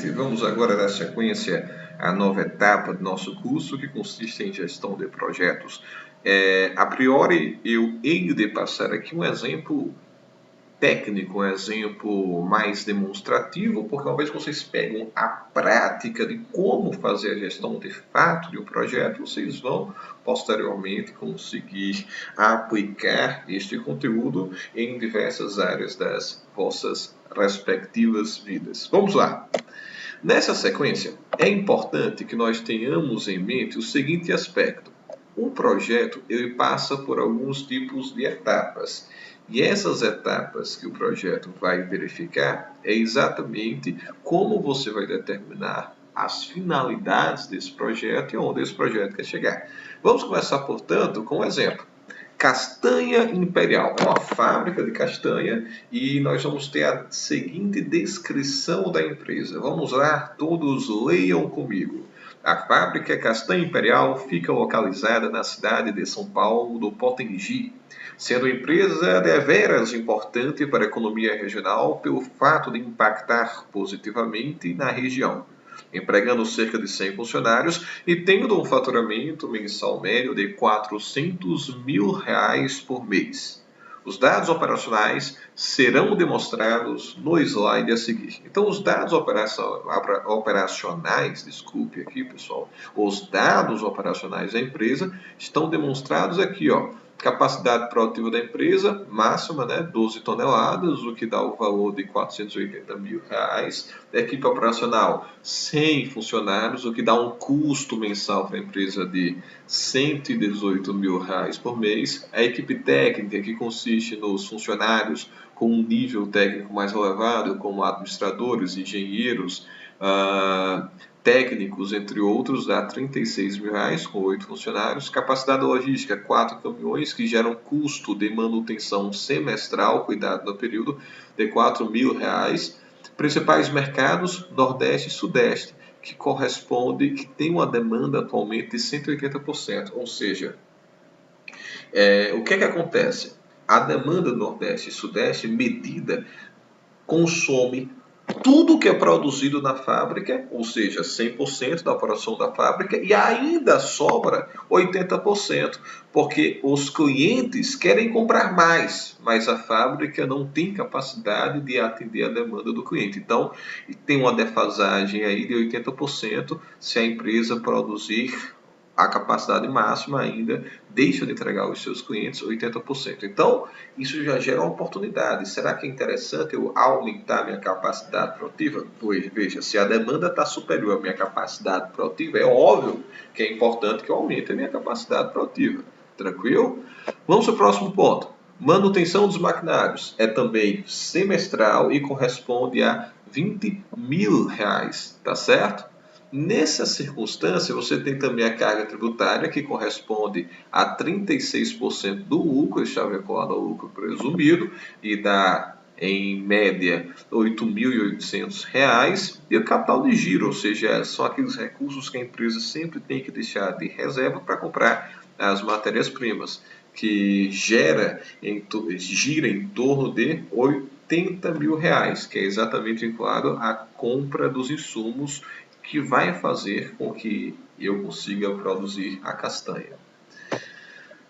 E vamos agora dar sequência à nova etapa do nosso curso, que consiste em gestão de projetos. A priori, eu hei de passar aqui um exemplo técnico, um exemplo mais demonstrativo, porque uma vez que vocês pegam a prática de como fazer a gestão de fato de um projeto, vocês vão posteriormente conseguir aplicar este conteúdo em diversas áreas das vossas respectivas vidas. Vamos lá! Nessa sequência, é importante que nós tenhamos em mente o seguinte aspecto. Um projeto ele passa por alguns tipos de etapas. E essas etapas que o projeto vai verificar é exatamente como você vai determinar as finalidades desse projeto e onde esse projeto quer chegar. Vamos começar, portanto, com um exemplo. Castanha Imperial. É uma fábrica de castanha e nós vamos ter a seguinte descrição da empresa. Vamos lá, todos leiam comigo. A fábrica Castanha Imperial fica localizada na cidade de São Paulo do Potengi, sendo a empresa deveras importante para a economia regional pelo fato de impactar positivamente na região, empregando cerca de 100 funcionários e tendo um faturamento mensal médio de R$ 400 mil por mês. Os dados operacionais serão demonstrados no slide a seguir. Então, os dados operacionais, desculpe aqui, pessoal, os dados operacionais da empresa estão demonstrados aqui, ó. Capacidade produtiva da empresa, máxima, 12 toneladas, o que dá o valor de R$ 480 mil. Equipe operacional, 100 funcionários, o que dá um custo mensal para a empresa de R$ 118 mil por mês. A equipe técnica, que consiste nos funcionários com um nível técnico mais elevado, como administradores, engenheiros, técnicos, entre outros, dá R$ 36 mil, com 8 funcionários. Capacidade logística, 4 caminhões, que geram custo de manutenção semestral, cuidado no período, de R$ 4 mil. Principais mercados, Nordeste e Sudeste, que corresponde, que tem uma demanda atualmente de 180%. Ou seja, o que acontece? A demanda do Nordeste e Sudeste, medida, consome tudo que é produzido na fábrica, ou seja, 100% da produção da fábrica, e ainda sobra 80%, porque os clientes querem comprar mais, mas a fábrica não tem capacidade de atender a demanda do cliente. Então, tem uma defasagem aí de 80% se a empresa produzir a capacidade máxima, ainda deixa de entregar aos seus clientes 80%. Então, isso já gera uma oportunidade. Será que é interessante eu aumentar minha capacidade produtiva? Pois, veja, se a demanda está superior à minha capacidade produtiva, é óbvio que é importante que eu aumente a minha capacidade produtiva. Tranquilo? Vamos para o próximo ponto. Manutenção dos maquinários é também semestral e corresponde a R$ 20 mil, tá certo? Nessa circunstância, você tem também a carga tributária, que corresponde a 36% do lucro, está vinculado ao lucro presumido, e dá, em média, R$ 8.800. E o capital de giro, ou seja, são aqueles recursos que a empresa sempre tem que deixar de reserva para comprar as matérias-primas, que gira em torno de R$ 80 mil, que é exatamente vinculado à compra dos insumos que vai fazer com que eu consiga produzir a castanha.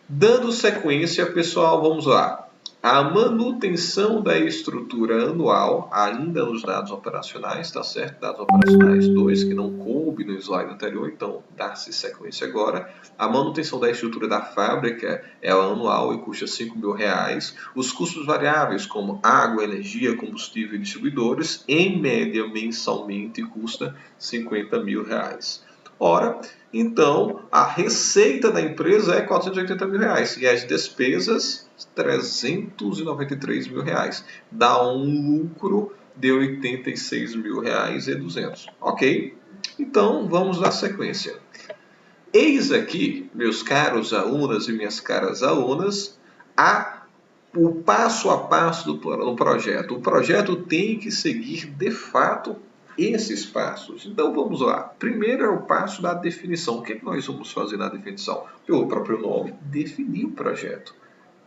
Dando sequência, pessoal, vamos lá. A manutenção da estrutura anual, ainda nos dados operacionais, tá certo? Dados operacionais 2, que não coube no slide anterior, então dá-se sequência agora. A manutenção da estrutura da fábrica é anual e custa R$ 5 mil. Os custos variáveis, como água, energia, combustível e distribuidores, em média, mensalmente, custa R$ 50 mil. Ora, então, a receita da empresa é R$ 480 mil e as despesas R$ 393 mil. Dá um lucro de R$ 86 mil e 200. Ok? Então, vamos à sequência. Eis aqui, meus caros alunos e minhas caras alunas, o passo a passo do projeto. O projeto tem que seguir, de fato, esses passos. Então vamos lá. Primeiro é o passo da definição. O que nós vamos fazer na definição? Pelo próprio nome, definir o projeto.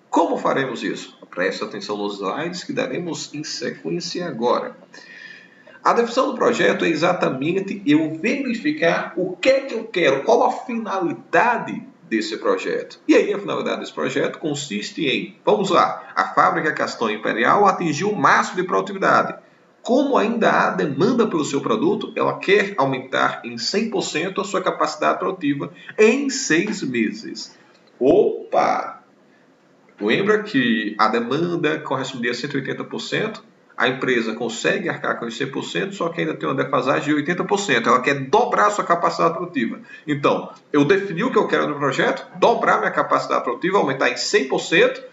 Como faremos isso? Preste atenção nos slides que daremos em sequência agora. A definição do projeto é exatamente eu verificar o que é que eu quero, qual a finalidade desse projeto. E aí a finalidade desse projeto consiste em, vamos lá, a fábrica Castanha Imperial atingiu o máximo de produtividade. Como ainda há demanda pelo seu produto, ela quer aumentar em 100% a sua capacidade produtiva em 6 meses. Opa! Lembra que a demanda correspondia a 180%? A empresa consegue arcar com os 100%, só que ainda tem uma defasagem de 80%. Ela quer dobrar a sua capacidade produtiva. Então, eu defini o que eu quero no projeto, dobrar minha capacidade produtiva, aumentar em 100%.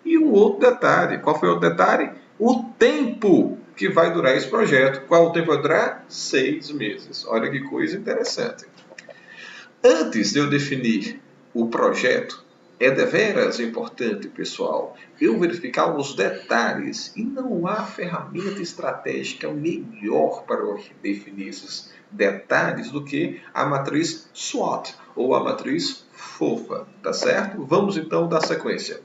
E um outro detalhe. Qual foi o outro detalhe? O tempo que vai durar esse projeto. Qual o tempo que vai durar? 6 meses. Olha que coisa interessante. Antes de eu definir o projeto, é deveras importante, pessoal, eu verificar os detalhes e não há ferramenta estratégica melhor para definir esses detalhes do que a matriz SWOT ou a matriz FOFA, tá certo? Vamos então dar sequência.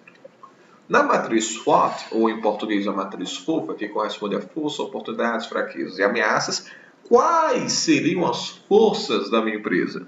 Na matriz SWOT, ou em português a matriz FOFA, que corresponde a força, oportunidades, fraquezas e ameaças, quais seriam as forças da minha empresa?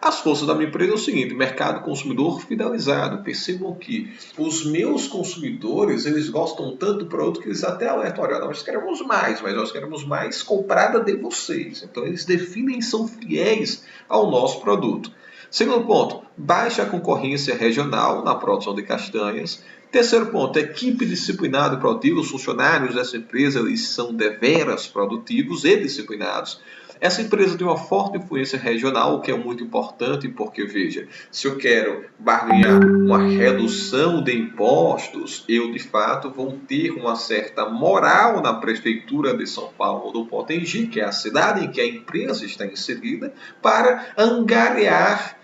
As forças da minha empresa é o seguinte: mercado consumidor fidelizado. Percebam que os meus consumidores, eles gostam tanto do produto que eles até alertam: olha, nós queremos mais, mas nós queremos mais comprada de vocês. Então eles definem e são fiéis ao nosso produto. Segundo ponto, baixa concorrência regional na produção de castanhas. Terceiro ponto, equipe disciplinada e produtiva. Os funcionários dessa empresa, eles são deveras produtivos e disciplinados. Essa empresa tem uma forte influência regional, o que é muito importante, porque, veja, se eu quero barganhar uma redução de impostos, eu, de fato, vou ter uma certa moral na prefeitura de São Paulo do Potengi, que é a cidade em que a empresa está inserida, para angariar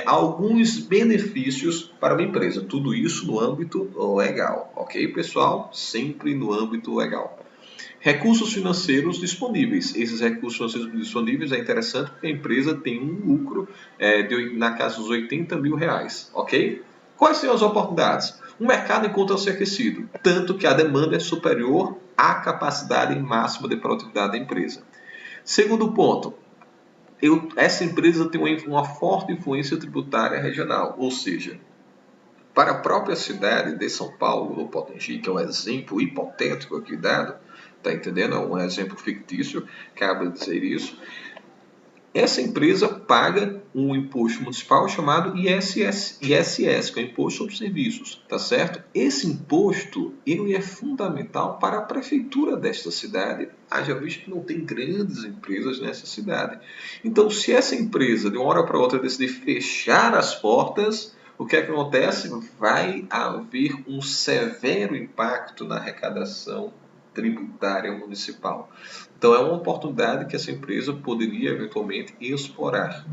alguns benefícios para a empresa. Tudo isso no âmbito legal, ok, pessoal? Sempre no âmbito legal. Recursos financeiros disponíveis. Esses recursos financeiros disponíveis é interessante porque a empresa tem um lucro na casa dos 80 mil reais, ok? Quais são as oportunidades? O mercado encontra-se aquecido, tanto que a demanda é superior à capacidade máxima de produtividade da empresa. Segundo ponto, essa empresa tem uma forte influência tributária regional, ou seja, para a própria cidade de São Paulo, do Potengi, que é um exemplo hipotético aqui dado, está entendendo? É um exemplo fictício, cabe dizer isso. Essa empresa paga um imposto municipal chamado ISS, que é o Imposto sobre Serviços, tá certo? Esse imposto, ele é fundamental para a prefeitura desta cidade, haja visto que não tem grandes empresas nessa cidade. Então, se essa empresa, de uma hora para outra, decidir fechar as portas, o que é que acontece? Vai haver um severo impacto na arrecadação tributária municipal. Então, é uma oportunidade que essa empresa poderia eventualmente explorar.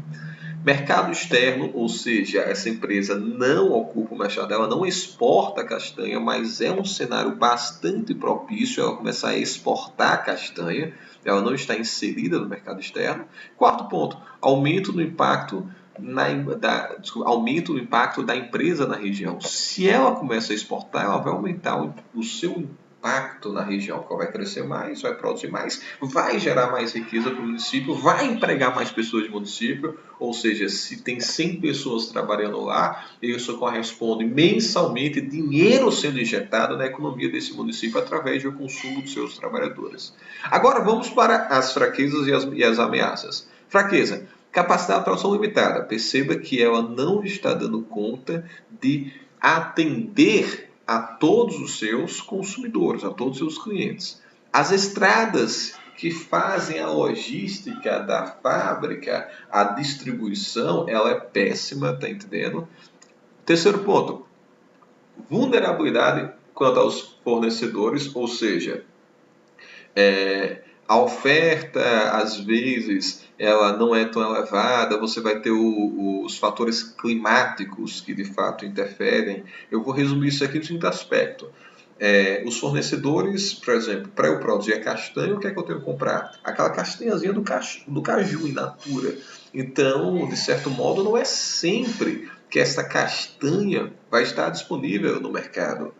Mercado externo, ou seja, essa empresa não ocupa o mercado, ela não exporta castanha, mas é um cenário bastante propício ela começar a exportar castanha, ela não está inserida no mercado externo. Quarto ponto, aumento do impacto da empresa na região. Se ela começa a exportar, ela vai aumentar o seu impacto na região, que vai crescer mais, vai produzir mais, vai gerar mais riqueza para o município, vai empregar mais pessoas do município, ou seja, se tem 100 pessoas trabalhando lá, isso corresponde mensalmente dinheiro sendo injetado na economia desse município através do consumo dos seus trabalhadores. Agora vamos para as fraquezas e as ameaças. Fraqueza. Capacidade de produção limitada. Perceba que ela não está dando conta de atender a todos os seus consumidores, a todos os seus clientes. As estradas que fazem a logística da fábrica, a distribuição, ela é péssima, tá entendendo? Terceiro ponto, vulnerabilidade quanto aos fornecedores, ou seja, a oferta, às vezes, ela não é tão elevada, você vai ter os fatores climáticos que, de fato, interferem. Eu vou resumir isso aqui no seguinte aspecto. Os fornecedores, por exemplo, para eu produzir a castanha, o que é que eu tenho que comprar? Aquela castanhazinha do caju in natura. Então, de certo modo, não é sempre que essa castanha vai estar disponível no mercado.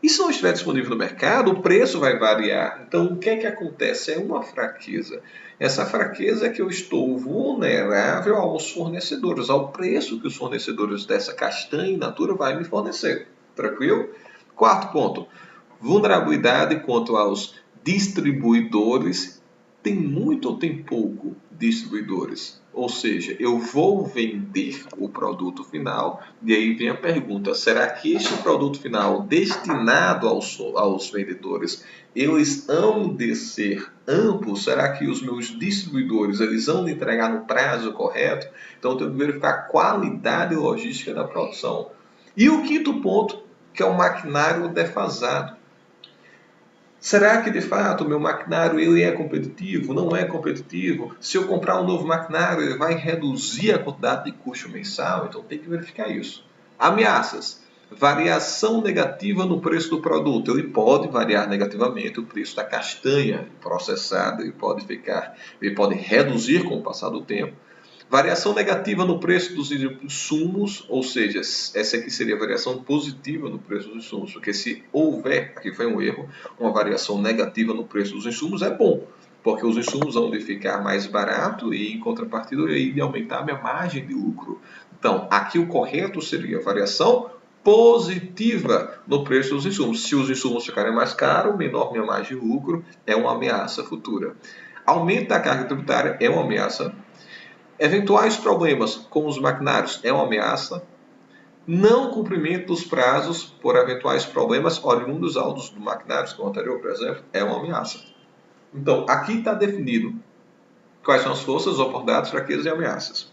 E se não estiver disponível no mercado, o preço vai variar. Então, o que é que acontece? É uma fraqueza. Essa fraqueza é que eu estou vulnerável aos fornecedores, ao preço que os fornecedores dessa castanha in natura vai me fornecer. Tranquilo? Quarto ponto, vulnerabilidade quanto aos distribuidores. Tem muito ou tem pouco distribuidores? Ou seja, eu vou vender o produto final, e aí vem a pergunta, será que este produto final destinado aos vendedores, eles hão de ser amplos? Será que os meus distribuidores, eles hão de entregar no prazo correto? Então, eu tenho que verificar a qualidade logística da produção. E o quinto ponto, que é o maquinário defasado. Será que de fato o meu maquinário ele é competitivo? Não é competitivo? Se eu comprar um novo maquinário, ele vai reduzir a quantidade de custo mensal? Então tem que verificar isso. Ameaças. Variação negativa no preço do produto. Ele pode variar negativamente o preço da castanha processada, ele pode reduzir com o passar do tempo. Variação negativa no preço dos insumos, ou seja, essa aqui seria a variação positiva no preço dos insumos, porque se houver, aqui foi um erro, uma variação negativa no preço dos insumos é bom, porque os insumos vão de ficar mais barato e, em contrapartida, eu ia aumentar a minha margem de lucro. Então, aqui o correto seria a variação positiva no preço dos insumos. Se os insumos ficarem mais caros, menor minha margem de lucro, é uma ameaça futura. Aumento da carga tributária é uma ameaça. Eventuais problemas com os maquinários é uma ameaça. Não cumprimento dos prazos por eventuais problemas oriundos do maquinários, como o anterior, por exemplo, é uma ameaça. Então, aqui está definido quais são as forças, oportunidades, fraquezas e ameaças.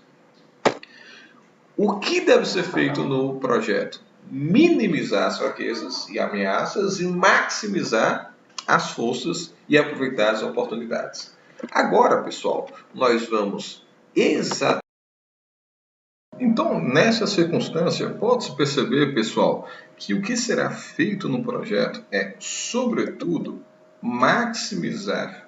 O que deve ser feito no projeto? Minimizar as fraquezas e ameaças e maximizar as forças e aproveitar as oportunidades. Agora, pessoal, nós vamos exatamente. Então, nessa circunstância, pode-se perceber, pessoal, que o que será feito no projeto é, sobretudo, maximizar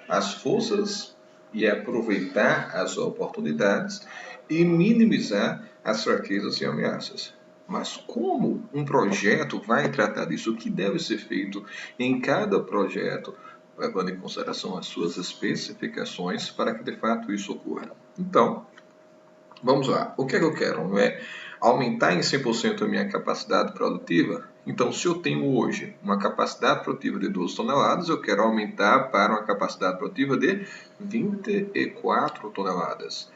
as forças e aproveitar as oportunidades e minimizar as fraquezas e ameaças. Mas como um projeto vai tratar disso? O que deve ser feito em cada projeto, levando em consideração as suas especificações para que de fato isso ocorra? Então, vamos lá. O que é que eu quero? Não é aumentar em 100% a minha capacidade produtiva? Então, se eu tenho hoje uma capacidade produtiva de 12 toneladas, eu quero aumentar para uma capacidade produtiva de 24 toneladas.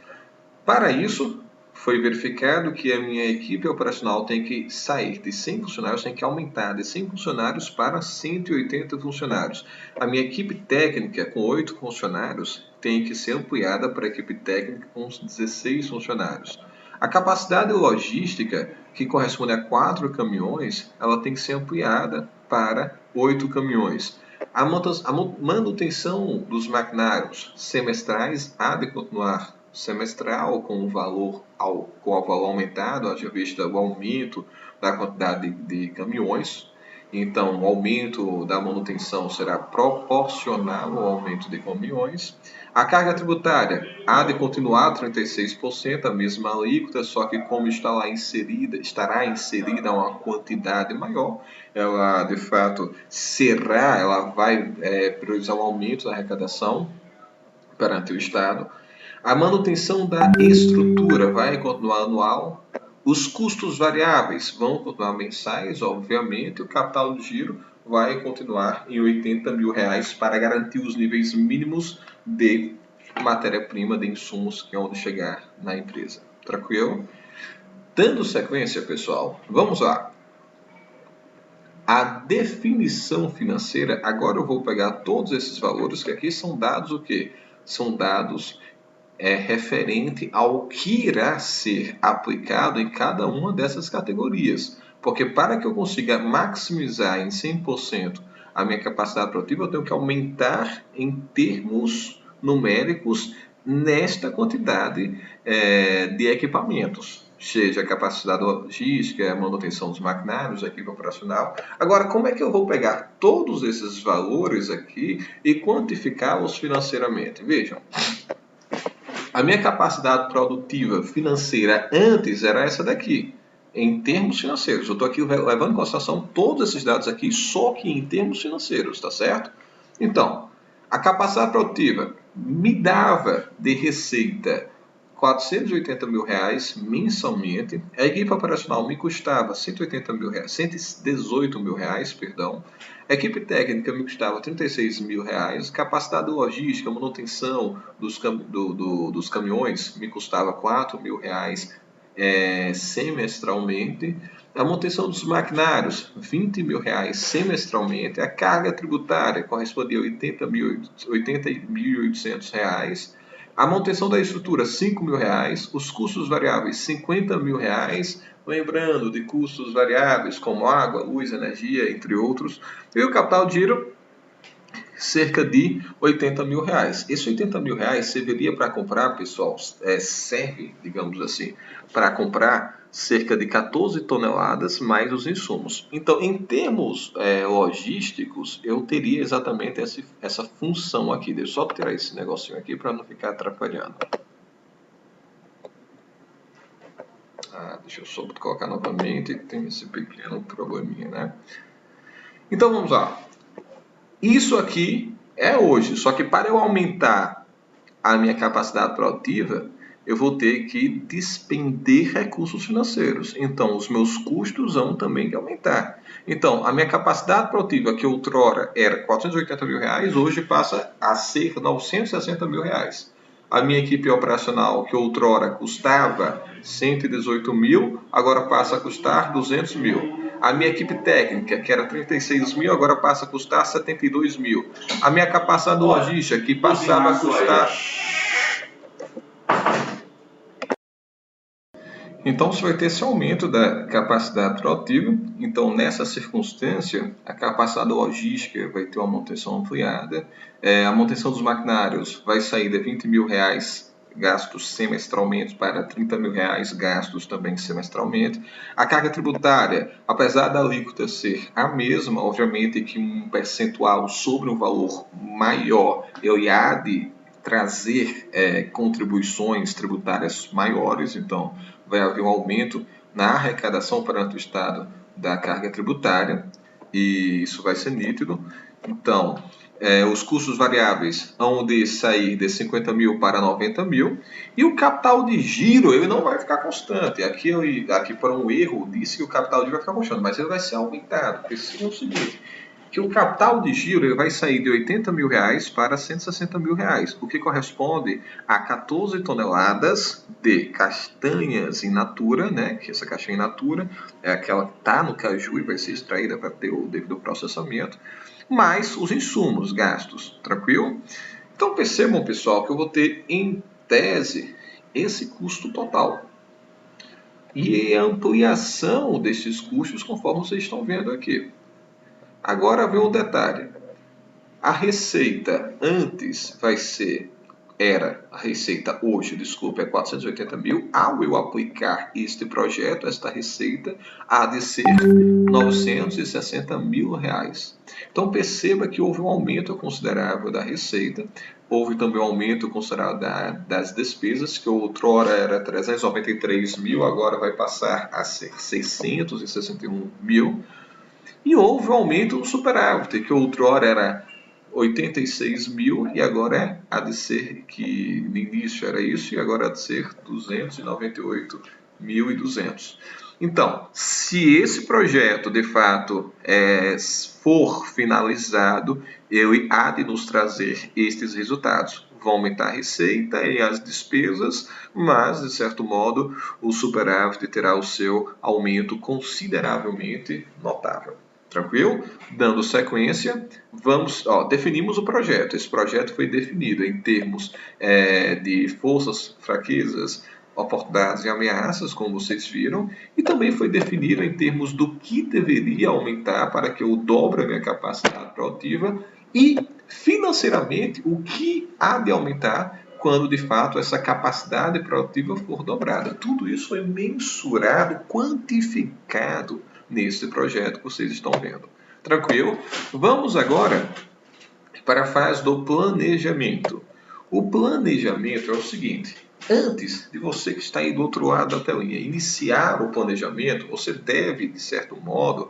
Para isso, foi verificado que a minha equipe operacional tem que sair de 100 funcionários, tem que aumentar de 100 funcionários para 180 funcionários. A minha equipe técnica, com 8 funcionários, tem que ser ampliada para a equipe técnica com 16 funcionários. A capacidade logística, que corresponde a 4 caminhões, ela tem que ser ampliada para 8 caminhões. A manutenção dos maquinários semestrais há de continuar semestral com o valor aumentado, haja vista o aumento da quantidade de caminhões. Então, o aumento da manutenção será proporcional ao aumento de caminhões. A carga tributária há de continuar 36%, a mesma alíquota, só que como estará inserida uma quantidade maior, ela de fato ela vai priorizar o aumento da arrecadação perante o Estado. A manutenção da estrutura vai continuar anual. Os custos variáveis vão continuar mensais, obviamente. O capital de giro vai continuar em R$80 mil para garantir os níveis mínimos de matéria-prima, de insumos que vão chegar na empresa. Tranquilo? Dando sequência, pessoal, vamos lá. A definição financeira, agora eu vou pegar todos esses valores, que aqui são dados o quê? São dados referente ao que irá ser aplicado em cada uma dessas categorias. Porque para que eu consiga maximizar em 100% a minha capacidade produtiva, eu tenho que aumentar em termos numéricos nesta quantidade de equipamentos. Seja a capacidade logística, a manutenção dos maquinários, a equipe operacional. Agora, como é que eu vou pegar todos esses valores aqui e quantificá-los financeiramente? Vejam. A minha capacidade produtiva financeira antes era essa daqui. em termos financeiros. Eu estou aqui levando em consideração todos esses dados aqui, só que em termos financeiros, tá certo? Então, a capacidade produtiva me dava de receita R$480 mil mensalmente. A equipe operacional me custava R$118 mil, perdão. A equipe técnica me custava R$36 mil. Capacidade logística, manutenção dos caminhões me custava R$4 mil semestralmente. A manutenção dos maquinários, R$20 mil semestralmente. A carga tributária correspondia a R$80.800. A manutenção da estrutura, R$5 mil. Os custos variáveis, R$50 mil. Lembrando de custos variáveis como água, luz, energia, entre outros. E o capital de giro, cerca de R$80 mil. Esse R$80 mil serviria para comprar, pessoal, serve, digamos assim, para comprar cerca de 14 toneladas mais os insumos. Então, em termos logísticos, eu teria exatamente essa função aqui. Deixa eu só tirar esse negocinho aqui para não ficar atrapalhando. Deixa eu só colocar novamente, tem esse pequeno probleminha, né? Então, vamos lá. Isso aqui é hoje, só que para eu aumentar a minha capacidade produtiva, eu vou ter que despender recursos financeiros. Então, os meus custos vão também aumentar. Então, a minha capacidade produtiva, que outrora era R$480 mil, hoje passa a ser R$960 mil. A minha equipe operacional, que outrora custava R$118 mil, agora passa a custar R$200 mil. A minha equipe técnica, que era 36 mil, agora passa a custar 72 mil. A minha capacidade logística, que passava a custar... Então, você vai ter esse aumento da capacidade produtiva. Então, nessa circunstância, a capacidade logística vai ter uma manutenção ampliada. A manutenção dos maquinários vai sair de R$20 mil gastos semestralmente para R$30 mil gastos também semestralmente. A carga tributária, apesar da alíquota ser a mesma, obviamente que um percentual sobre um valor maior, ele há de trazer contribuições tributárias maiores, então vai haver um aumento na arrecadação perante o Estado da carga tributária, e isso vai ser nítido. Então, os custos variáveis vão de sair de 50 mil para 90 mil, e o capital de giro ele não vai ficar constante. Aqui por um erro, disse que o capital de giro vai ficar constante, mas ele vai ser aumentado, porque se é o seguinte, que o capital de giro ele vai sair de 80 mil para 160 mil, o que corresponde a 14 toneladas de castanhas in natura, né? Que essa castanha in natura é aquela que está no caju e vai ser extraída para ter o devido processamento, mais os insumos gastos, tranquilo? Então percebam, pessoal, que eu vou ter em tese esse custo total e a ampliação desses custos conforme vocês estão vendo aqui. Agora vem o detalhe. A receita a receita hoje, desculpa, é 480 mil. Ao eu aplicar este projeto, esta receita há de ser 960 mil reais. Então perceba que houve um aumento considerável da receita. Houve também um aumento considerável das despesas, que outrora era 393 mil, agora vai passar a ser 661 mil. E houve um aumento no superávit, que outrora era 86 mil e agora há de ser, que no início era isso, e agora há de ser 298.200. Então, se esse projeto de fato for finalizado, ele há de nos trazer estes resultados. Vão aumentar a receita e as despesas, mas, de certo modo, o superávit terá o seu aumento consideravelmente notável. Tranquilo? Dando sequência, definimos o projeto. Esse projeto foi definido em termos de forças, fraquezas, oportunidades e ameaças, como vocês viram, e também foi definido em termos do que deveria aumentar para que eu dobre a minha capacidade produtiva e, financeiramente, o que há de aumentar quando, de fato, essa capacidade produtiva for dobrada. Tudo isso é mensurado, quantificado nesse projeto que vocês estão vendo. Tranquilo? Vamos agora para a fase do planejamento. O planejamento é o seguinte: Antes de você que está aí do outro lado da telinha iniciar o planejamento, você deve, de certo modo,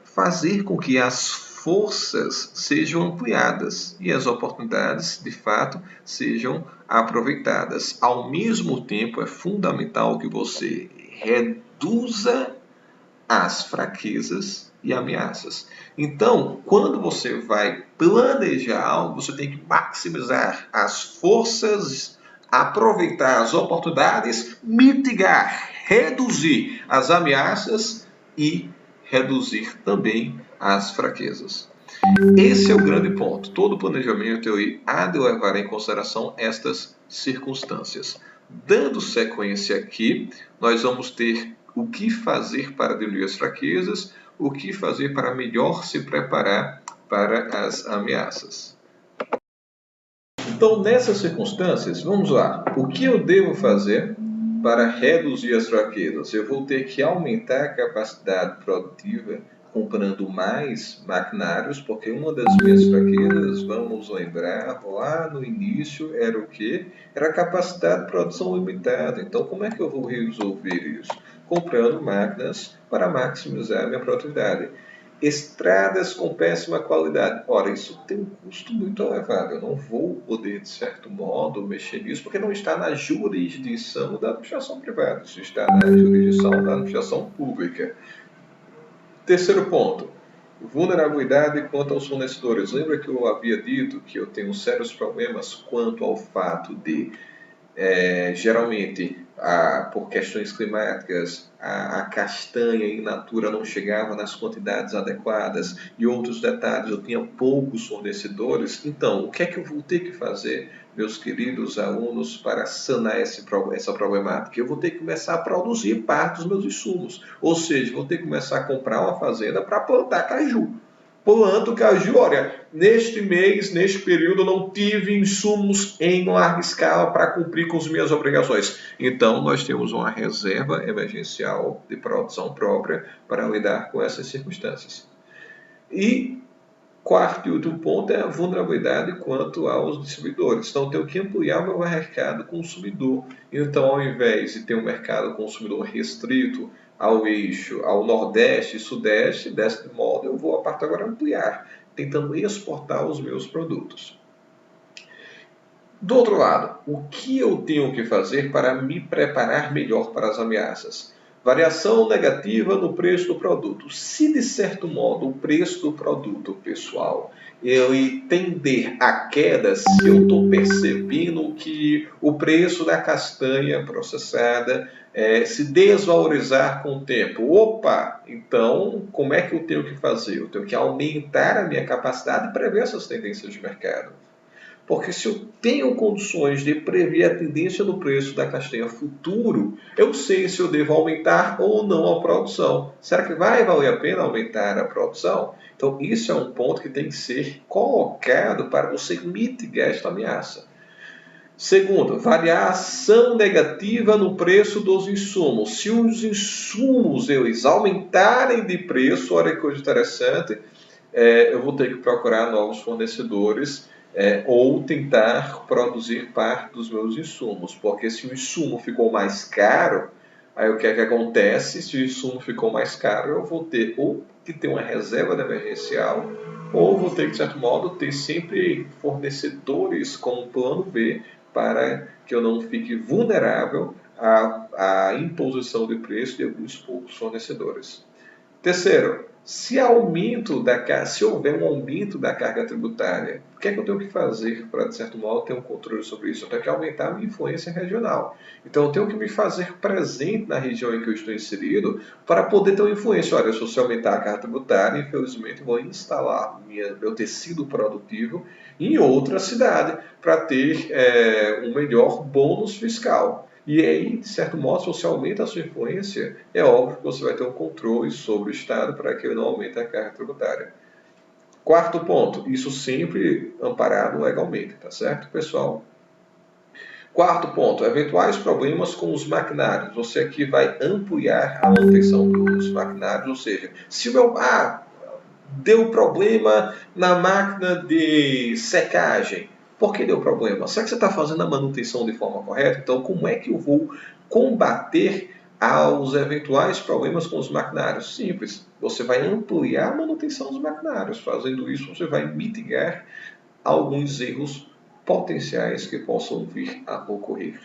fazer com que as forças sejam ampliadas e as oportunidades, de fato, sejam aproveitadas. Ao mesmo tempo, é fundamental que você reduza as fraquezas e ameaças. Então, quando você vai planejar algo, você tem que maximizar as forças, aproveitar as oportunidades, mitigar, reduzir as ameaças e reduzir também as fraquezas. Esse é o grande ponto. Todo planejamento há de levar em consideração estas circunstâncias. Dando sequência aqui, nós vamos ter o que fazer para diminuir as fraquezas, o que fazer para melhor se preparar para as ameaças. Então, nessas circunstâncias, vamos lá. O que eu devo fazer para reduzir as fraquezas? Eu vou ter que aumentar a capacidade produtiva comprando mais maquinários, porque uma das minhas fraquezas, vamos lembrar, lá no início era o quê? Era a capacidade de produção limitada. Então, como é que eu vou resolver isso? Comprando máquinas para maximizar a minha produtividade. Estradas com péssima qualidade. Ora, isso tem um custo muito elevado. Eu não vou poder, de certo modo, mexer nisso, porque não está na jurisdição da administração privada. Isso está na jurisdição da administração pública. Terceiro ponto. Vulnerabilidade quanto aos fornecedores. Lembra que eu havia dito que eu tenho sérios problemas quanto ao fato de geralmente, por questões climáticas, a castanha in natura não chegava nas quantidades adequadas e outros detalhes, eu tinha poucos fornecedores. Então, o que é que eu vou ter que fazer, meus queridos alunos, para sanar essa problemática? Eu vou ter que começar a produzir parte dos meus insumos, ou seja, vou ter que começar a comprar uma fazenda para plantar caju. Planto caju, olha, neste mês, neste período, eu não tive insumos em larga escala para cumprir com as minhas obrigações. Então, nós temos uma reserva emergencial de produção própria para lidar com essas circunstâncias. E quarto e último ponto é a vulnerabilidade quanto aos distribuidores. Então, eu tenho que ampliar o meu mercado consumidor. Então, ao invés de ter um mercado consumidor restrito ao eixo, ao Nordeste e Sudeste, desse modo, eu vou, a partir agora, ampliar, tentando exportar os meus produtos. Do outro lado, o que eu tenho que fazer para me preparar melhor para as ameaças? Variação negativa no preço do produto. Se, de certo modo, o preço do produto, pessoal, ele tender a queda, se eu estou percebendo que o preço da castanha processada se desvalorizar com o tempo. Opa! Então, como é que eu tenho que fazer? Eu tenho que aumentar a minha capacidade de prever essas tendências de mercado. Porque se eu tenho condições de prever a tendência do preço da castanha futuro, eu sei se eu devo aumentar ou não a produção. Será que vai valer a pena aumentar a produção? Então, isso é um ponto que tem que ser colocado para você mitigar esta ameaça. Segundo, variação negativa no preço dos insumos. Se os insumos eles aumentarem de preço, olha que coisa interessante, eu vou ter que procurar novos fornecedores ou tentar produzir parte dos meus insumos, porque se o insumo ficou mais caro, aí o que é que acontece? Se o insumo ficou mais caro, eu vou ter ou que ter uma reserva emergencial, ou vou ter que, de certo modo, ter sempre fornecedores como plano B para que eu não fique vulnerável à imposição de preço de alguns poucos fornecedores. Terceiro, se houver um aumento da carga tributária, o que é que eu tenho que fazer para, de certo modo, ter um controle sobre isso? Eu tenho que aumentar a minha influência regional. Então, eu tenho que me fazer presente na região em que eu estou inserido para poder ter uma influência. Olha, se eu aumentar a carga tributária, infelizmente, eu vou instalar meu tecido produtivo em outra cidade para ter um melhor bônus fiscal. E aí, de certo modo, se você aumenta a sua influência, é óbvio que você vai ter um controle sobre o Estado para que ele não aumente a carga tributária. Quarto ponto, isso sempre amparado legalmente, tá certo, pessoal? Quarto ponto, eventuais problemas com os maquinários. Você aqui vai ampliar a manutenção dos maquinários, ou seja, se o meu deu problema na máquina de secagem, Por que deu problema? Será que você está fazendo a manutenção de forma correta? Então, como é que eu vou combater aos eventuais problemas com os maquinários? Simples, você vai ampliar a manutenção dos maquinários. Fazendo isso, você vai mitigar alguns erros potenciais que possam vir a ocorrer.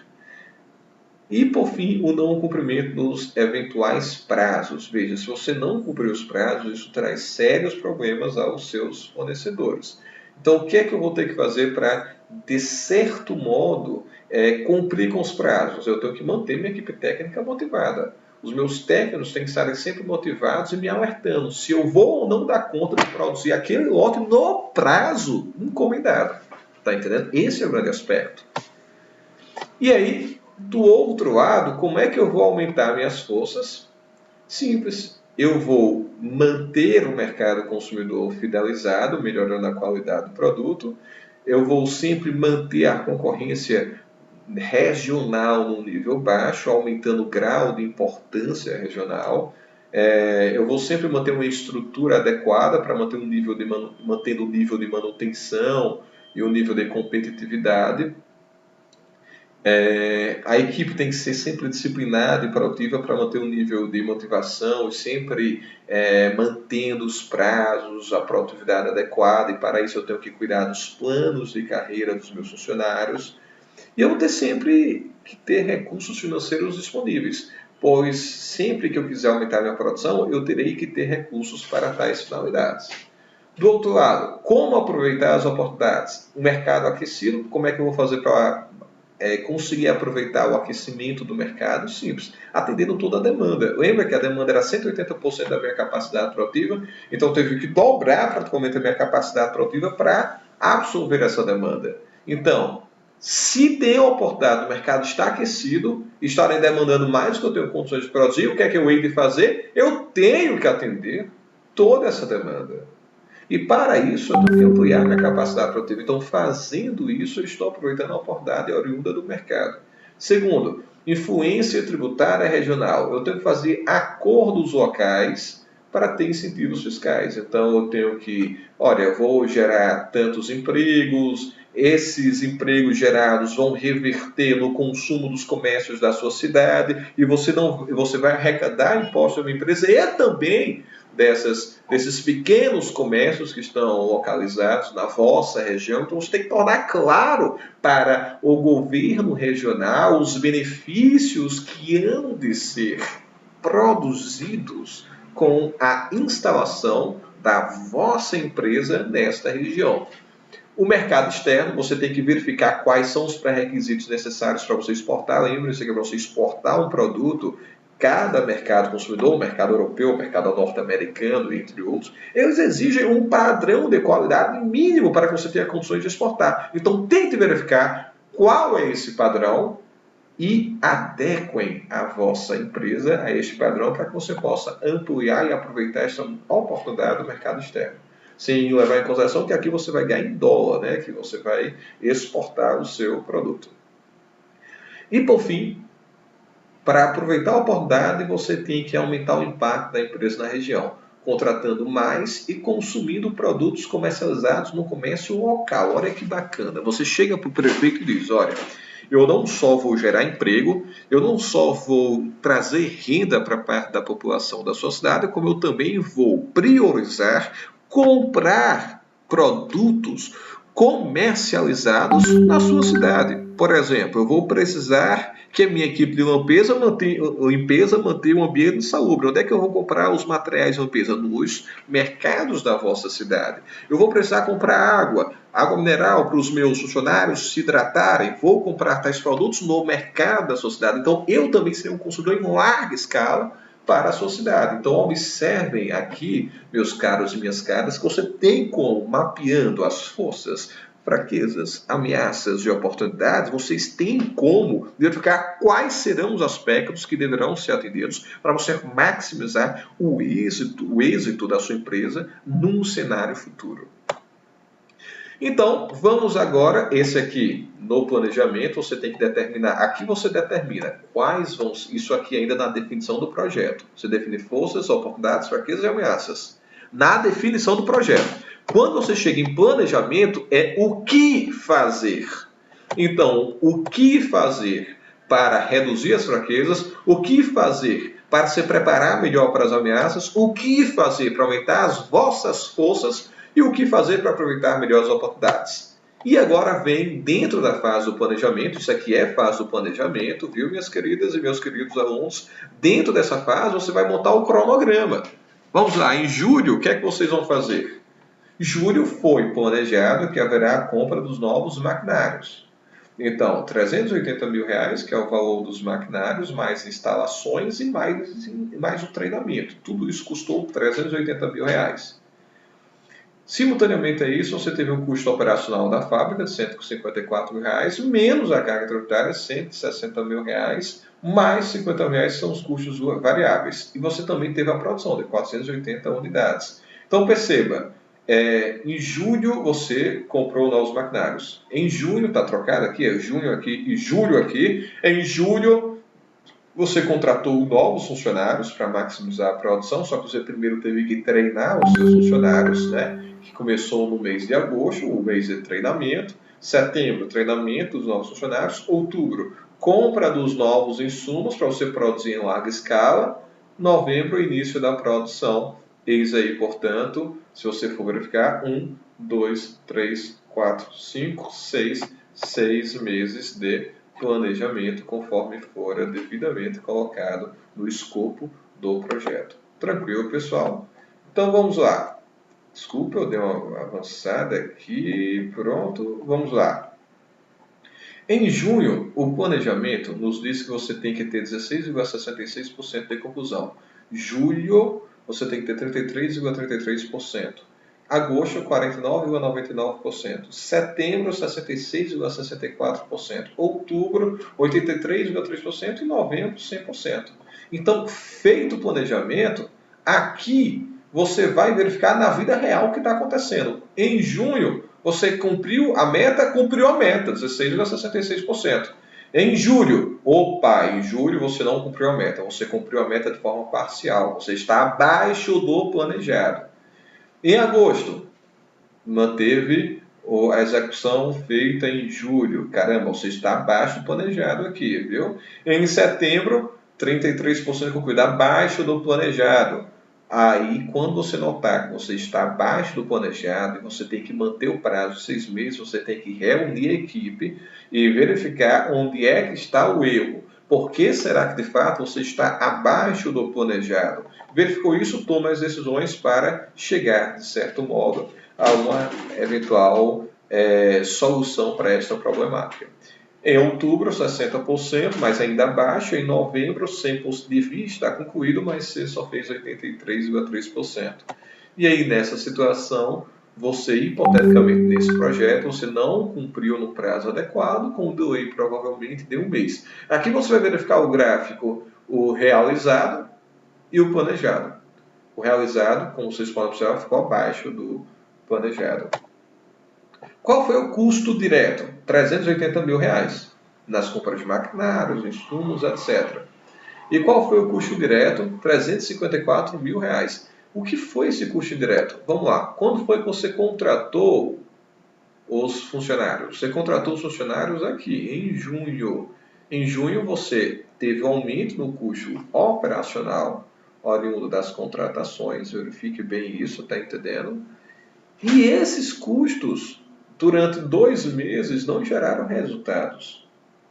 E, por fim, o não cumprimento dos eventuais prazos. Veja, se você não cumprir os prazos, isso traz sérios problemas aos seus fornecedores. Então, o que é que eu vou ter que fazer para, de certo modo, cumprir com os prazos? Eu tenho que manter minha equipe técnica motivada. Os meus técnicos têm que estar sempre motivados e me alertando se eu vou ou não dar conta de produzir aquele lote no prazo encomendado. Está entendendo? Esse é o grande aspecto. E aí, do outro lado, como é que eu vou aumentar minhas forças? Simples. Eu vou manter o mercado consumidor fidelizado, melhorando a qualidade do produto. Eu vou sempre manter a concorrência regional num nível baixo, aumentando o grau de importância regional. Eu vou sempre manter uma estrutura adequada para manter mantendo o nível de manutenção e o nível de competitividade. A equipe tem que ser sempre disciplinada e produtiva para manter um nível de motivação e sempre mantendo os prazos, a produtividade adequada, e para isso eu tenho que cuidar dos planos de carreira dos meus funcionários. E eu vou ter sempre que ter recursos financeiros disponíveis, pois sempre que eu quiser aumentar minha produção, eu terei que ter recursos para tais finalidades. Do outro lado, como aproveitar as oportunidades? O mercado aquecido, como é que eu vou fazer para conseguir aproveitar o aquecimento do mercado? Simples, atendendo toda a demanda. Lembra que a demanda era 180% da minha capacidade produtiva, então eu tive que dobrar praticamente a minha capacidade produtiva para absorver essa demanda. Então, se tem a oportunidade, o mercado está aquecido, estarem demandando mais do que eu tenho condições de produzir, o que é que eu hei de fazer? Eu tenho que atender toda essa demanda. E para isso eu tenho que ampliar minha capacidade produtiva. Então, fazendo isso, eu estou aproveitando a oportunidade oriunda do mercado. Segundo, influência tributária regional. Eu tenho que fazer acordos locais para ter incentivos fiscais. Então, eu tenho que, olha, eu vou gerar tantos empregos, esses empregos gerados vão reverter no consumo dos comércios da sua cidade, e você vai arrecadar impostos da minha empresa e também desses pequenos comércios que estão localizados na vossa região. Então, você tem que tornar claro para o governo regional os benefícios que hão de ser produzidos com a instalação da vossa empresa nesta região. O mercado externo, você tem que verificar quais são os pré-requisitos necessários para você exportar. Lembre-se que para você exportar um produto, cada mercado consumidor, o mercado europeu, o mercado norte-americano, entre outros, eles exigem um padrão de qualidade mínimo para que você tenha condições de exportar. Então, tente verificar qual é esse padrão e adequem a vossa empresa a este padrão para que você possa ampliar e aproveitar esta oportunidade do mercado externo. Sem levar em consideração que aqui você vai ganhar em dólar, né? Que você vai exportar o seu produto. E, por fim, para aproveitar a oportunidade, você tem que aumentar o impacto da empresa na região, contratando mais e consumindo produtos comercializados no comércio local. Olha que bacana. Você chega para o prefeito e diz, olha, eu não só vou gerar emprego, eu não só vou trazer renda para parte da população da sua cidade, como eu também vou priorizar comprar produtos comercializados na sua cidade. Por exemplo, eu vou precisar que a minha equipe de limpeza mantenha um ambiente insalubre. Onde é que eu vou comprar os materiais de limpeza? Nos mercados da vossa cidade. Eu vou precisar comprar água mineral para os meus funcionários se hidratarem. Vou comprar tais produtos no mercado da sua cidade. Então, eu também serei um consumidor em larga escala para a sua cidade. Então, observem aqui, meus caros e minhas caras, que você tem como, mapeando as forças, fraquezas, ameaças e oportunidades, vocês têm como identificar quais serão os aspectos que deverão ser atendidos para você maximizar o êxito da sua empresa num cenário futuro. Então, vamos agora, esse aqui, no planejamento, você tem que determinar, aqui você determina quais vão, isso aqui ainda na definição do projeto. Você define forças, oportunidades, fraquezas e ameaças. Na definição do projeto. Quando você chega em planejamento, é o que fazer. Então, o que fazer para reduzir as fraquezas, o que fazer para se preparar melhor para as ameaças, o que fazer para aumentar as vossas forças e o que fazer para aproveitar melhor as oportunidades. E agora vem dentro da fase do planejamento, isso aqui é fase do planejamento, viu, minhas queridas e meus queridos alunos? Dentro dessa fase você vai montar um cronograma. Vamos lá, em julho, o que é que vocês vão fazer? Julho foi planejado que haverá a compra dos novos maquinários. Então, 380 mil reais, que é o valor dos maquinários, mais instalações e mais o treinamento. Tudo isso custou 380 mil reais. Simultaneamente a isso, você teve um custo operacional da fábrica de 154 mil reais, menos a carga tributária, 160 mil reais, mais 50 mil reais são os custos variáveis. E você também teve a produção de 480 unidades. Então, perceba, em julho você comprou novos maquinários. Em junho, está trocado aqui, é junho aqui e julho aqui. Em julho, você contratou novos funcionários para maximizar a produção, só que você primeiro teve que treinar os seus funcionários, né? Que começou no mês de agosto, o mês de treinamento. Setembro, treinamento dos novos funcionários. Outubro, compra dos novos insumos para você produzir em larga escala. Novembro, início da produção. Eis aí, portanto, se você for verificar, 1, 2, 3, 4, 5, 6 meses de planejamento, conforme fora devidamente colocado no escopo do projeto. Tranquilo, pessoal? Então vamos lá. Desculpa, eu dei uma avançada aqui. Pronto, vamos lá. Em junho, o planejamento nos diz que você tem que ter 16,66% de conclusão. Julho, você tem que ter 33,33%. Agosto, 49,99%. Setembro, 66,64%. Outubro, 83,3%. E novembro, 100%. Então, feito o planejamento, aqui você vai verificar na vida real o que está acontecendo. Em junho, você cumpriu a meta, 16,66%. Em julho, em julho você não cumpriu a meta, você cumpriu a meta de forma parcial, você está abaixo do planejado. Em agosto, manteve a execução feita em julho. Caramba, você está abaixo do planejado aqui, viu? Em setembro, 33% concluído, abaixo do planejado. Aí, quando você notar que você está abaixo do planejado e você tem que manter o prazo de 6 meses, você tem que reunir a equipe e verificar onde é que está o erro. Por que será que, de fato, você está abaixo do planejado? Verificou isso, toma as decisões para chegar, de certo modo, a uma eventual solução para esta problemática. Em outubro, 60%, mas ainda abaixo. Em novembro, 100% devia estar concluído, mas você só fez 83,3%. E aí, nessa situação, você, hipoteticamente, nesse projeto, você não cumpriu no prazo adequado, com um delay provavelmente de um mês. Aqui você vai verificar o gráfico, o realizado e o planejado. O realizado, como vocês podem observar, ficou abaixo do planejado. Qual foi o custo direto? 380 mil reais nas compras de maquinários, insumos, etc. E qual foi o custo direto? 354 mil reais. O que foi esse custo direto? Vamos lá. Quando foi que você contratou os funcionários? Você contratou os funcionários aqui, em junho. Em junho você teve um aumento no custo operacional, oriundo das contratações. Verifique bem isso, está entendendo? E esses custos, durante 2 meses, não geraram resultados.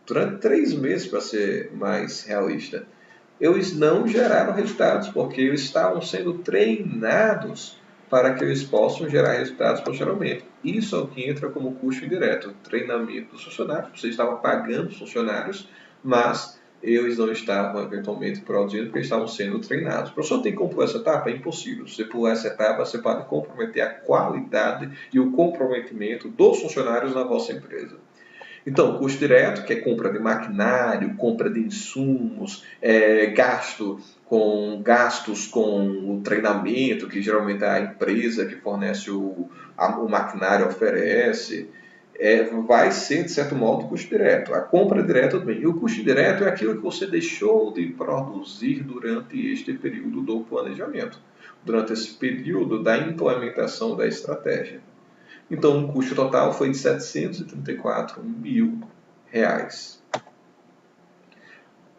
Durante 3 meses, para ser mais realista, eles não geraram resultados, porque eles estavam sendo treinados para que eles possam gerar resultados posteriormente. Isso é o que entra como custo indireto, treinamento dos funcionários. Você estava pagando os funcionários, mas eles não estavam eventualmente produzindo porque estavam sendo treinados. O professor tem como pular essa etapa? É impossível. Se você pular essa etapa, você pode comprometer a qualidade e o comprometimento dos funcionários na vossa empresa. Então, custo direto, que é compra de maquinário, compra de insumos, gastos com o treinamento, que geralmente é a empresa que fornece o maquinário oferece. vai ser, de certo modo, custo direto. A compra direta também. E o custo direto é aquilo que você deixou de produzir durante este período do planejamento, durante esse período da implementação da estratégia. Então, o custo total foi de R$ 734 mil.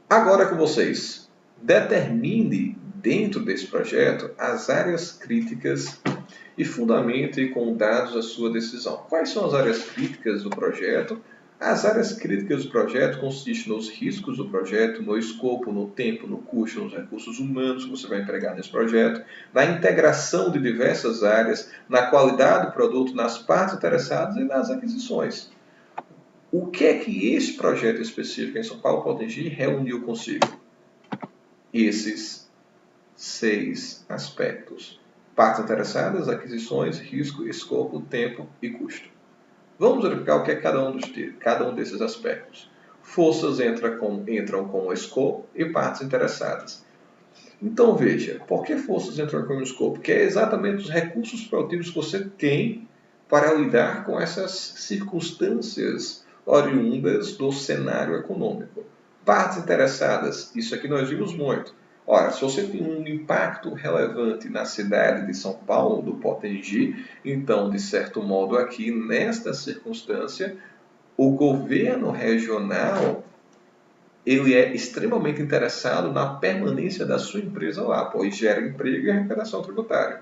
Agora com vocês, determine dentro desse projeto as áreas críticas e fundamente com dados a sua decisão. Quais são as áreas críticas do projeto? As áreas críticas do projeto consistem nos riscos do projeto, no escopo, no tempo, no custo, nos recursos humanos que você vai empregar nesse projeto, na integração de diversas áreas, na qualidade do produto, nas partes interessadas e nas aquisições. O que é que esse projeto específico em São Paulo Potengi reuniu consigo? Esses 6 aspectos. Partes interessadas, aquisições, risco, escopo, tempo e custo. Vamos verificar o que é cada um desses aspectos. Forças entram com o escopo e partes interessadas. Então veja, por que forças entram com o escopo? Que é exatamente os recursos produtivos que você tem para lidar com essas circunstâncias oriundas do cenário econômico. Partes interessadas, isso aqui nós vimos muito. Ora, se você tem um impacto relevante na cidade de São Paulo, do Potengi, então, de certo modo, aqui, nesta circunstância, o governo regional ele é extremamente interessado na permanência da sua empresa lá, pois gera emprego e arrecadação tributária.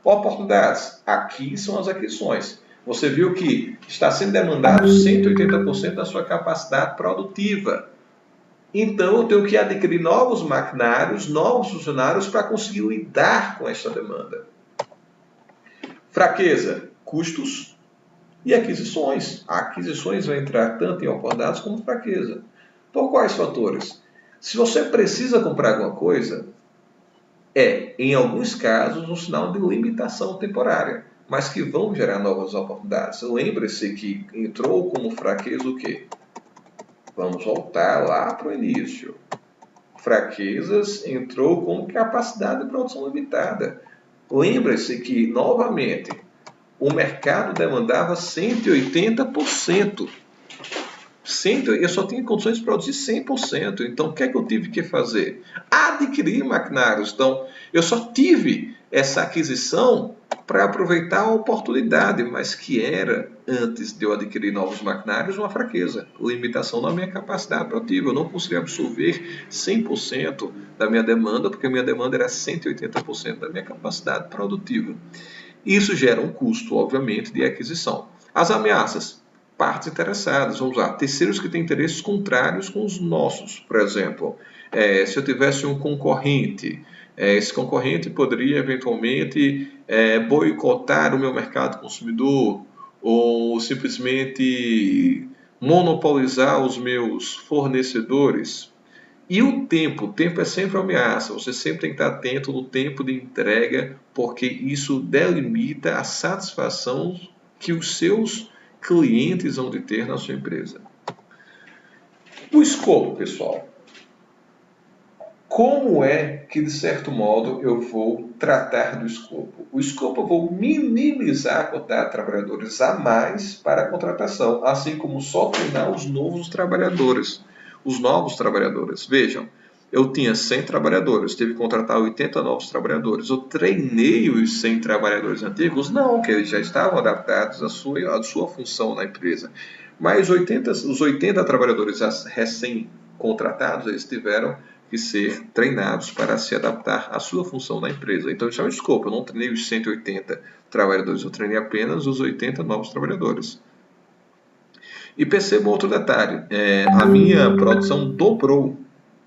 Oportunidades, aqui são as aquisições. Você viu que está sendo demandado 180% da sua capacidade produtiva. Então, eu tenho que adquirir novos maquinários, novos funcionários para conseguir lidar com esta demanda. Fraqueza, custos e aquisições. Aquisições vai entrar tanto em oportunidades como fraqueza. Por quais fatores? Se você precisa comprar alguma coisa, em alguns casos, um sinal de limitação temporária, mas que vão gerar novas oportunidades. Lembre-se que entrou como fraqueza o quê? Vamos voltar lá para o início. Fraquezas entrou com capacidade de produção limitada. Lembre-se que, novamente, o mercado demandava 180%. Eu só tinha condições de produzir 100%. Então, o que é que eu tive que fazer? Adquirir maquinários. Então, eu só tive essa aquisição para aproveitar a oportunidade, mas que era, antes de eu adquirir novos maquinários, uma fraqueza, limitação na minha capacidade produtiva. Eu não conseguia absorver 100% da minha demanda, porque a minha demanda era 180% da minha capacidade produtiva. Isso gera um custo, obviamente, de aquisição. As ameaças. Partes interessadas, vamos lá, terceiros que têm interesses contrários com os nossos. Por exemplo, se eu tivesse um concorrente, esse concorrente poderia eventualmente boicotar o meu mercado consumidor ou simplesmente monopolizar os meus fornecedores. E o tempo é sempre uma ameaça, você sempre tem que estar atento no tempo de entrega, porque isso delimita a satisfação que os seus clientes vão de ter na sua empresa. O escopo, pessoal. Como é que, de certo modo, eu vou tratar do escopo? O escopo eu vou minimizar a quantidade de trabalhadores a mais para a contratação, assim como só treinar os novos trabalhadores. Os novos trabalhadores. Vejam, eu tinha 100 trabalhadores, tive que contratar 80 novos trabalhadores. Eu treinei os 100 trabalhadores antigos? Não, que eles já estavam adaptados à sua função na empresa. Mas os 80 trabalhadores recém-contratados, eles tiveram que ser treinados para se adaptar à sua função na empresa. Então, isso é um escopo. Eu não treinei os 180 trabalhadores, eu treinei apenas os 80 novos trabalhadores. E perceba outro detalhe, a minha produção dobrou.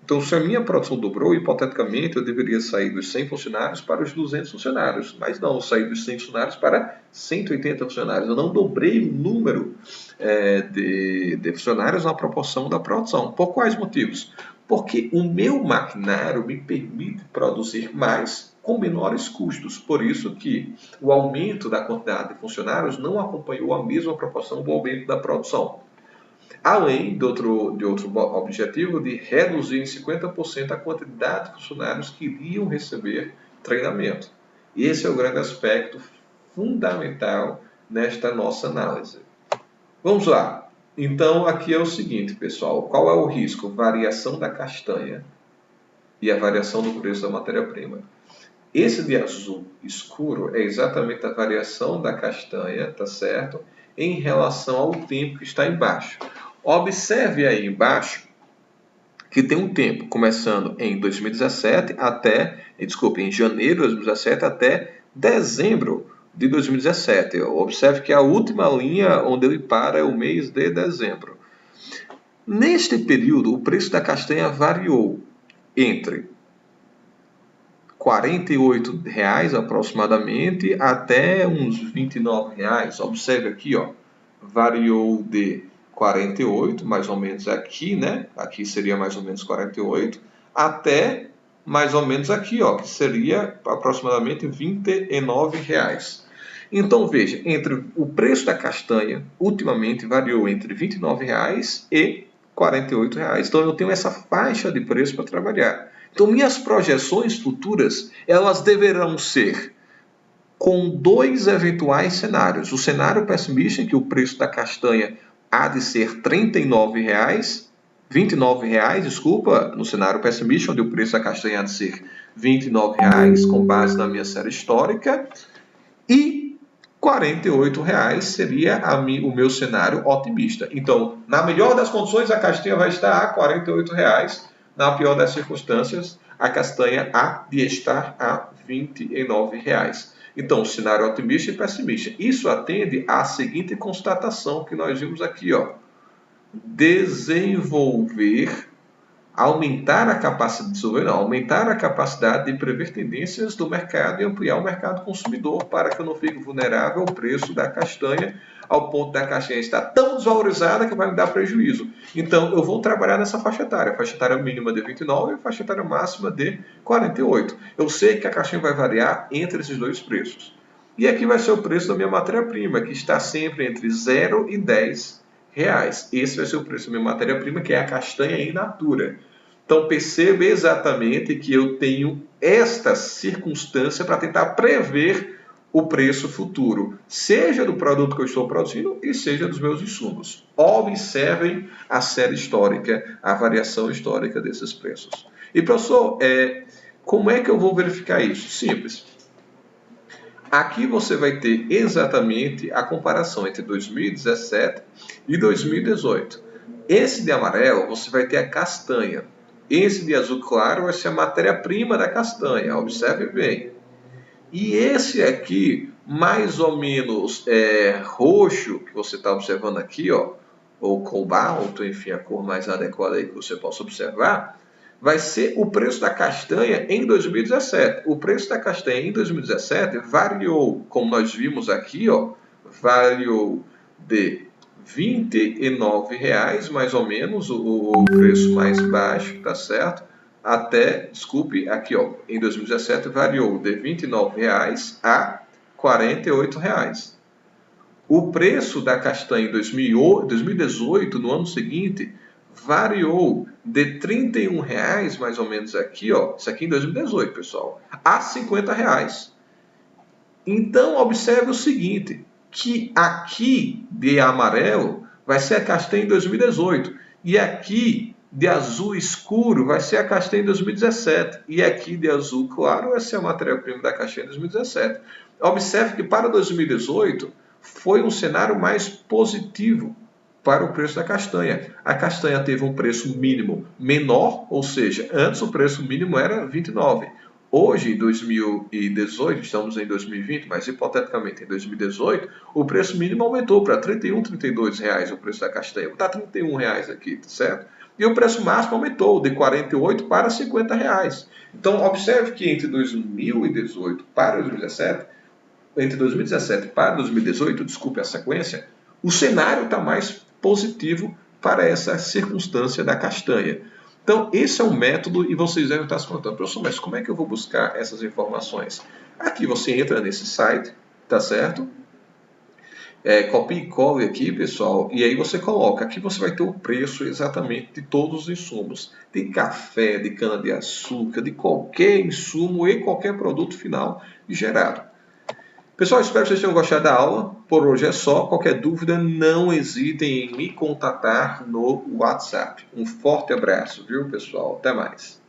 Então, se a minha produção dobrou, hipoteticamente, eu deveria sair dos 100 funcionários para os 200 funcionários. Mas não, eu saí dos 100 funcionários para 180 funcionários. Eu não dobrei o número de funcionários na proporção da produção. Por quais motivos? Porque o meu maquinário me permite produzir mais com menores custos. Por isso que o aumento da quantidade de funcionários não acompanhou a mesma proporção do aumento da produção. Além de outro objetivo de reduzir em 50% a quantidade de funcionários que iriam receber treinamento. Esse é o grande aspecto fundamental nesta nossa análise. Vamos lá. Então, aqui é o seguinte, pessoal. Qual é o risco? Variação da castanha e a variação do preço da matéria-prima. Esse de azul escuro é exatamente a variação da castanha, tá certo? Em relação ao tempo que está embaixo. Observe aí embaixo que tem um tempo começando em 2017 em janeiro de 2017 até dezembro de 2017. Observe que a última linha onde ele para é o mês de dezembro. Neste período, o preço da castanha variou entre R$ 48 aproximadamente até uns R$ 29. Observe aqui, ó, variou de 48, mais ou menos aqui, né? Aqui seria mais ou menos 48, até mais ou menos aqui, ó, que seria aproximadamente R$ 29. Então veja, entre o preço da castanha ultimamente variou entre R$ 29 e R$ 48. Então eu tenho essa faixa de preço para trabalhar. Então, minhas projeções futuras, elas deverão ser com dois eventuais cenários. O cenário pessimista, em que o preço da castanha há de ser R$ 39, R$ 29, desculpa, no cenário pessimista, onde o preço da castanha há de ser R$ 29, com base na minha série histórica, e R$ 48 seria o meu cenário otimista. Então, na melhor das condições, a castanha vai estar a R$ 48. Na pior das circunstâncias, a castanha há de estar a R$ 29. Então, cenário otimista e pessimista. Isso atende à seguinte constatação que nós vimos aqui, ó. Aumentar a capacidade de prever tendências do mercado e ampliar o mercado consumidor para que eu não fique vulnerável ao preço da castanha, ao ponto da castanha estar tão desvalorizada que vai me dar prejuízo. Então, eu vou trabalhar nessa faixa etária. A faixa etária mínima de 29 e a faixa etária máxima de 48. Eu sei que a castanha vai variar entre esses dois preços. E aqui vai ser o preço da minha matéria-prima, que está sempre entre 0 e 10 reais. Esse vai ser o preço da minha matéria-prima, que é a castanha in natura. Então, perceba exatamente que eu tenho esta circunstância para tentar prever o preço futuro, seja do produto que eu estou produzindo e seja dos meus insumos. Observem a série histórica, a variação histórica desses preços. E, professor, como é que eu vou verificar isso? Simples. Aqui você vai ter exatamente a comparação entre 2017 e 2018. Esse de amarelo, você vai ter a castanha. Esse de azul claro vai ser a matéria-prima da castanha. Observe bem. E esse aqui, mais ou menos roxo, que você está observando aqui, ó, ou cobalto, enfim, a cor mais adequada aí que você possa observar, vai ser o preço da castanha em 2017. O preço da castanha em 2017 variou, como nós vimos aqui, ó, variou de R$ 29, mais ou menos, o preço mais baixo, tá certo? Aqui, ó, em 2017 variou de R$ 29 a R$ 48. O preço da castanha em 2018, no ano seguinte, variou de R$ 31, mais ou menos aqui, ó, isso aqui em 2018, pessoal, a R$ 50. Então, observe o seguinte, que aqui de amarelo vai ser a castanha em 2018, e aqui de azul escuro vai ser a castanha em 2017, e aqui de azul claro vai ser a matéria-prima da castanha em 2017. Observe que para 2018 foi um cenário mais positivo para o preço da castanha. A castanha teve um preço mínimo menor, ou seja, antes o preço mínimo era 29. Hoje, em 2018, estamos em 2020, mas hipoteticamente em 2018, o preço mínimo aumentou para R$ 31, R$ 32 o preço da castanha. Está R$ 31 aqui, certo? E o preço máximo aumentou de R$ 48 para R$ 50. Então, observe que entre 2018 para 2017, entre 2017 para 2018, desculpe a sequência, o cenário está mais positivo para essa circunstância da castanha. Então, esse é um método e vocês devem estar se perguntando, professor, mas como é que eu vou buscar essas informações? Aqui você entra nesse site, tá certo? Copia e cole aqui, pessoal, e aí você coloca. Aqui você vai ter o preço exatamente de todos os insumos. De café, de cana-de-açúcar, de qualquer insumo e qualquer produto final gerado. Pessoal, espero que vocês tenham gostado da aula. Por hoje é só. Qualquer dúvida, não hesitem em me contatar no WhatsApp. Um forte abraço, viu, pessoal? Até mais.